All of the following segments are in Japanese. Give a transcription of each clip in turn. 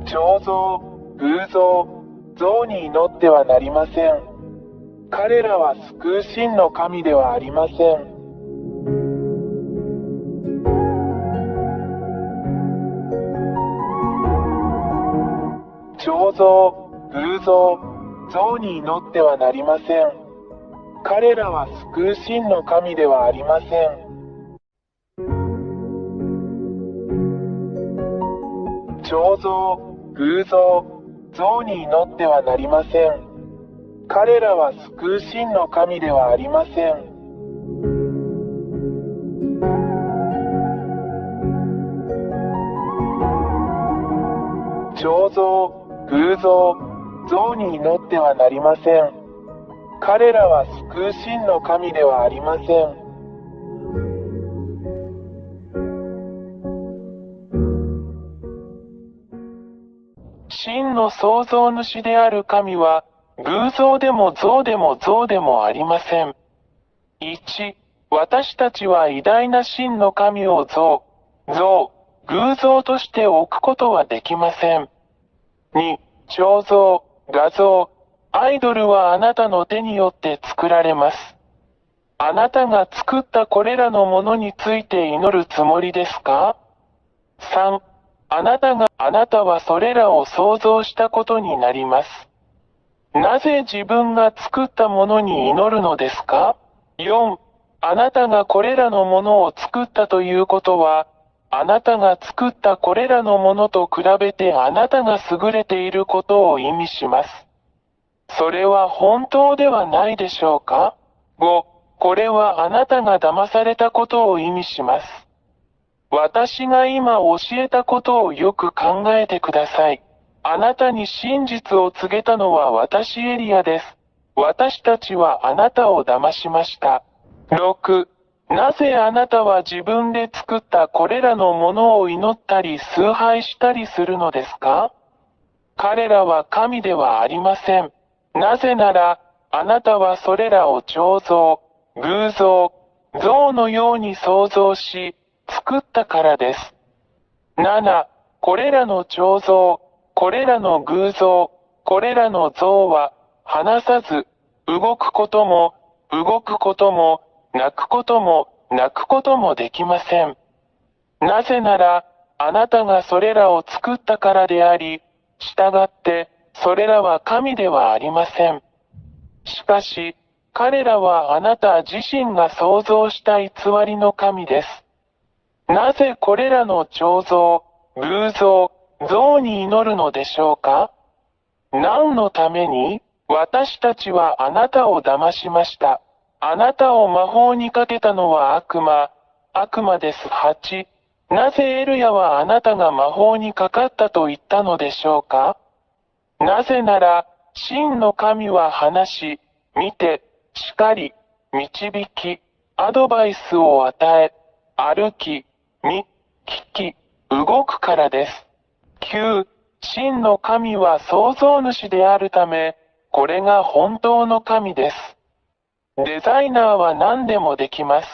彫像、偶像、像に祈ってはなりません。彼らは救う真の神ではありません。彫像、偶像、像に祈ってはなりません。彼らは救う真の神ではありません。彫像、偶像、像に祈ってはなりません。彼らは救う真の神ではありません。彫像、偶像、像に祈ってはなりません。彼らは救う真の神ではありません。真の創造主である神は、偶像でも像でも像でもありません。1、私たちは偉大な真の神を像、偶像として置くことはできません。2、彫像、画像、アイドルはあなたの手によって作られます。あなたが作ったこれらのものについて祈るつもりですか？ 3. あなたはそれらを想像したことになります。なぜ自分が作ったものに祈るのですか？ 4. あなたがこれらのものを作ったということは、あなたが作ったこれらのものと比べてあなたが優れていることを意味します。それは本当ではないでしょうか？ 5. これはあなたが騙されたことを意味します。私が今教えたことをよく考えてください。あなたに真実を告げたのは私エリアです。私たちはあなたを騙しました。6. なぜあなたは自分で作ったこれらのものを祈ったり崇拝したりするのですか？彼らは神ではありません。なぜなら、あなたはそれらを彫像、偶像、像のように創造し、作ったからです。7. これらの彫像、これらの偶像、これらの像は、話さず、動くことも、泣くことも、泣くこともできません。なぜなら、あなたがそれらを作ったからであり、従って、それらは神ではありません。しかし、彼らはあなた自身が創造した偽りの神です。なぜこれらの彫像、偶像、像に祈るのでしょうか？何のために？私たちはあなたを騙しました。あなたを魔法にかけたのは悪魔です。8. なぜエルヤはあなたが魔法にかかったと言ったのでしょうか？なぜなら、真の神は話し、見て、叱り、導き、アドバイスを与え、歩き、見、聞き、動くからです。9. 真の神は創造主であるため、これが本当の神です。デザイナーは何でもできます。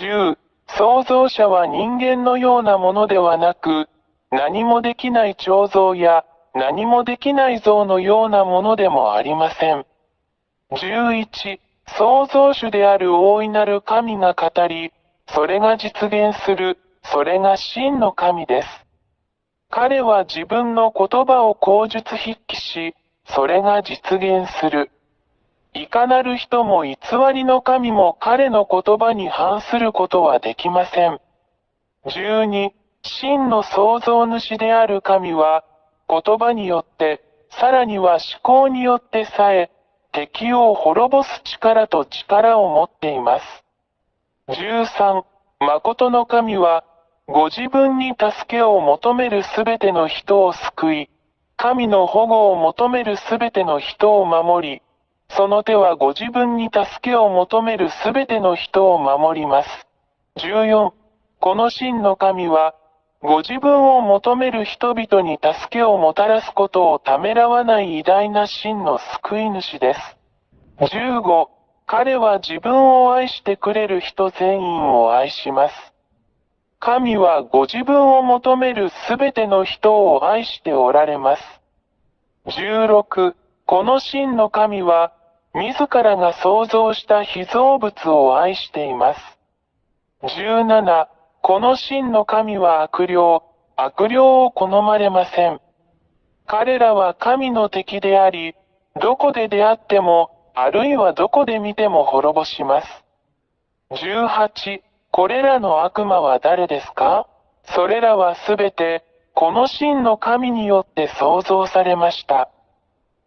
10. 創造者は人間のようなものではなく、何もできない彫像や何もできない像のようなものでもありません。11. 創造主である大いなる神が語り、それが実現する、それが真の神です。彼は自分の言葉を口述筆記し、それが実現する。いかなる人も偽りの神も彼の言葉に反することはできません。12. 真の創造主である神は、言葉によって、さらには思考によってさえ、敵を滅ぼす力と力を持っています。13. 誠の神は、ご自分に助けを求めるすべての人を救い、神の保護を求めるすべての人を守り、その手はご自分に助けを求めるすべての人を守ります。14. この真の神は、ご自分を求める人々に助けをもたらすことをためらわない偉大な真の救い主です。15. 彼は自分を愛してくれる人全員を愛します。神はご自分を求めるすべての人を愛しておられます。16、この真の神は、自らが創造した被造物を愛しています。17、この真の神は悪霊を好まれません。彼らは神の敵であり、どこで出会っても、あるいはどこで見ても滅ぼします。18、これらの悪魔は誰ですか？それらはすべて、この真の神によって創造されました。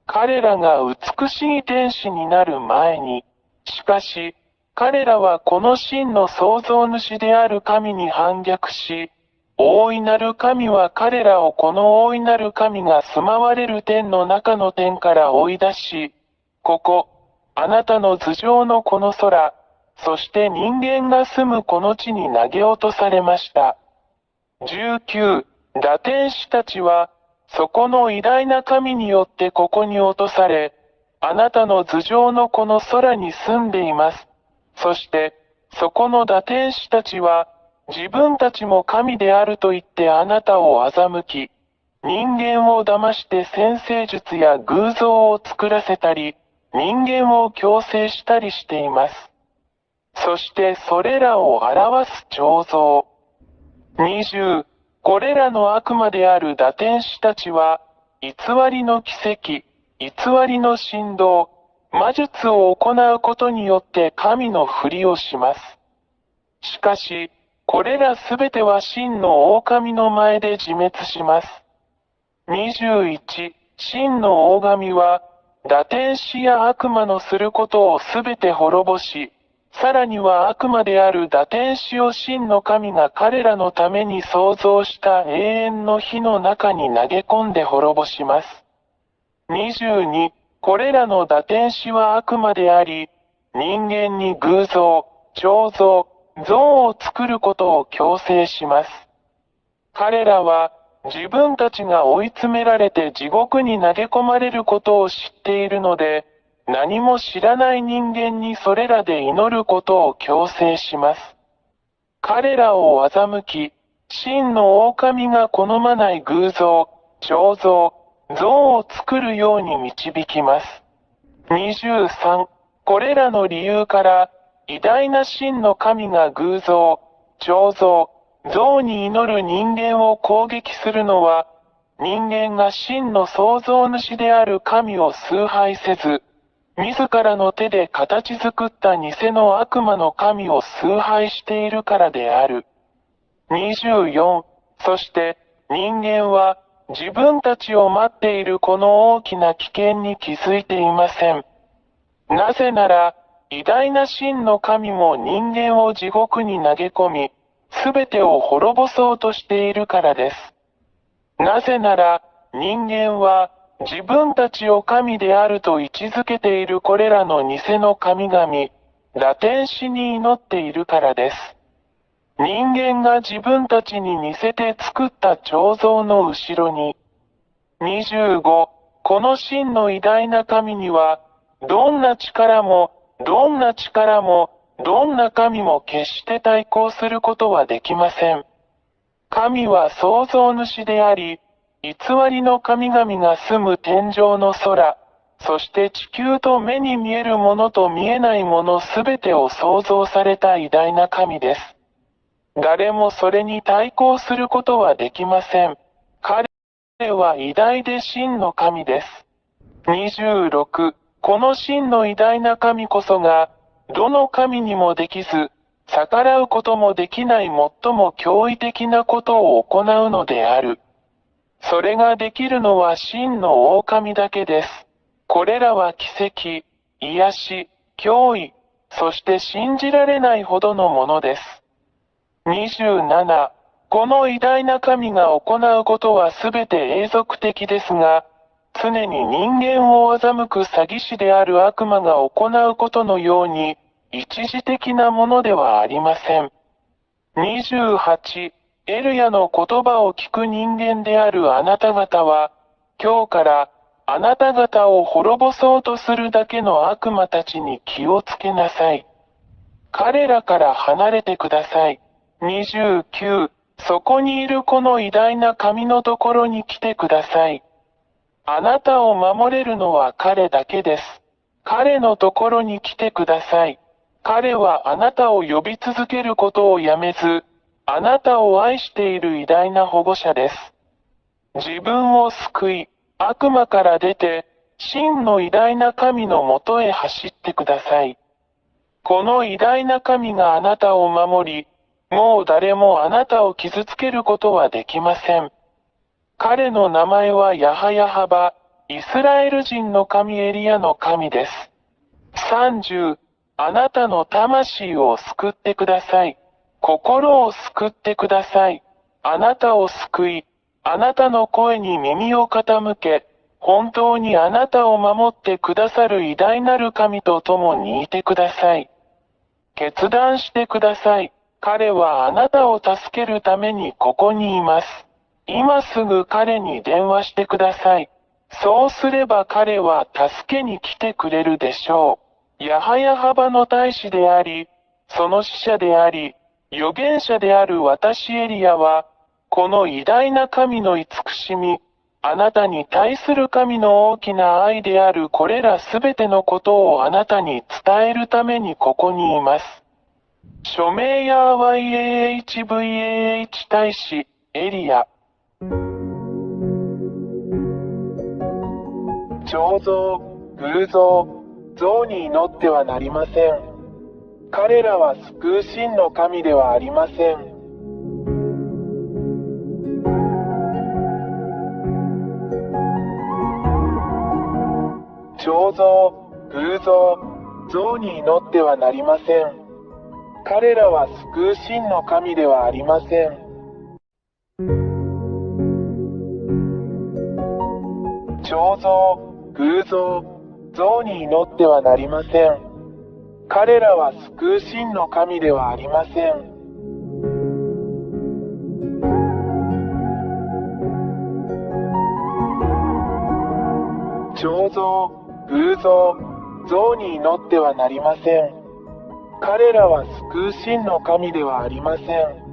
彼らが美しい天使になる前に、しかし、彼らはこの真の創造主である神に反逆し、大いなる神は彼らをこの大いなる神が住まわれる天の中の天から追い出し、ここ、あなたの頭上のこの空、そして人間が住むこの地に投げ落とされました。19、堕天使たちは、そこの偉大な神によってここに落とされ、あなたの頭上のこの空に住んでいます。そして、そこの堕天使たちは、自分たちも神であると言ってあなたを欺き、人間を騙して占星術や偶像を作らせたり、人間を強制したりしています。そしてそれらを表す彫像。20、これらの悪魔である堕天使たちは、偽りの奇跡、偽りの神道、魔術を行うことによって神のふりをします。しかし、これらすべては真の狼の前で自滅します。21、真の大神は、堕天使や悪魔のすることをすべて滅ぼし、さらには悪魔である堕天使を真の神が彼らのために創造した永遠の火の中に投げ込んで滅ぼします。22、これらの堕天使は悪魔であり、人間に偶像、彫像、像を作ることを強制します。彼らは、自分たちが追い詰められて地獄に投げ込まれることを知っているので、何も知らない人間にそれらで祈ることを強制します。彼らを欺き、真の狼が好まない偶像、彫像、像を作るように導きます。23、これらの理由から、偉大な真の神が偶像、彫像、像に祈る人間を攻撃するのは、人間が真の創造主である神を崇拝せず、自らの手で形作った偽の悪魔の神を崇拝しているからである。24、そして人間は自分たちを待っているこの大きな危険に気づいていません。なぜなら、偉大な真の神も人間を地獄に投げ込み、すべてを滅ぼそうとしているからです。なぜなら、人間は、自分たちを神であると位置づけているこれらの偽の神々、堕天使に祈っているからです。人間が自分たちに似せて作った彫像の後ろに、25、この真の偉大な神には、どんな力も、どんな力も、どんな神も決して対抗することはできません。神は創造主であり、偽りの神々が住む天上の空、そして地球と目に見えるものと見えないものすべてを創造された偉大な神です。誰もそれに対抗することはできません。彼は偉大で真の神です。26、この真の偉大な神こそが、どの神にもできず、逆らうこともできない最も驚異的なことを行うのである。それができるのは真の狼だけです。これらは奇跡、癒し、脅威、そして信じられないほどのものです。27、この偉大な神が行うことはすべて永続的ですが、常に人間を欺く詐欺師である悪魔が行うことのように、一時的なものではありません。28、エルヤの言葉を聞く人間であるあなた方は、今日からあなた方を滅ぼそうとするだけの悪魔たちに気をつけなさい。彼らから離れてください。29、そこにいるこの偉大な神のところに来てください。あなたを守れるのは彼だけです。彼のところに来てください。彼はあなたを呼び続けることをやめず、あなたを愛している偉大な保護者です。自分を救い、悪魔から出て、真の偉大な神のもとへ走ってください。この偉大な神があなたを守り、もう誰もあなたを傷つけることはできません。彼の名前はヤハヤハバ、イスラエル人の神エリアの神です。30、あなたの魂を救ってください。心を救ってください。あなたを救い、あなたの声に耳を傾け、本当にあなたを守ってくださる偉大なる神と共にいてください。決断してください。彼はあなたを助けるためにここにいます。今すぐ彼に電話してください。そうすれば彼は助けに来てくれるでしょう。ヤハヤハバの大使であり、その使者であり、預言者である私エリアは、この偉大な神の慈しみ、あなたに対する神の大きな愛であるこれらすべてのことをあなたに伝えるためにここにいます。署名や YAHVAH 大使、エリア。彫像、偶像、像に祈ってはなりません。彼らは救う真の神ではありません。彫像、偶像、像に祈ってはなりません。彼らは救う真の神ではありません。彫像、偶像、像に祈ってはなりません。彼らは救う真の神ではありません。彫像、偶像、像に祈ってはなりません。彼らは救う真の神ではありません。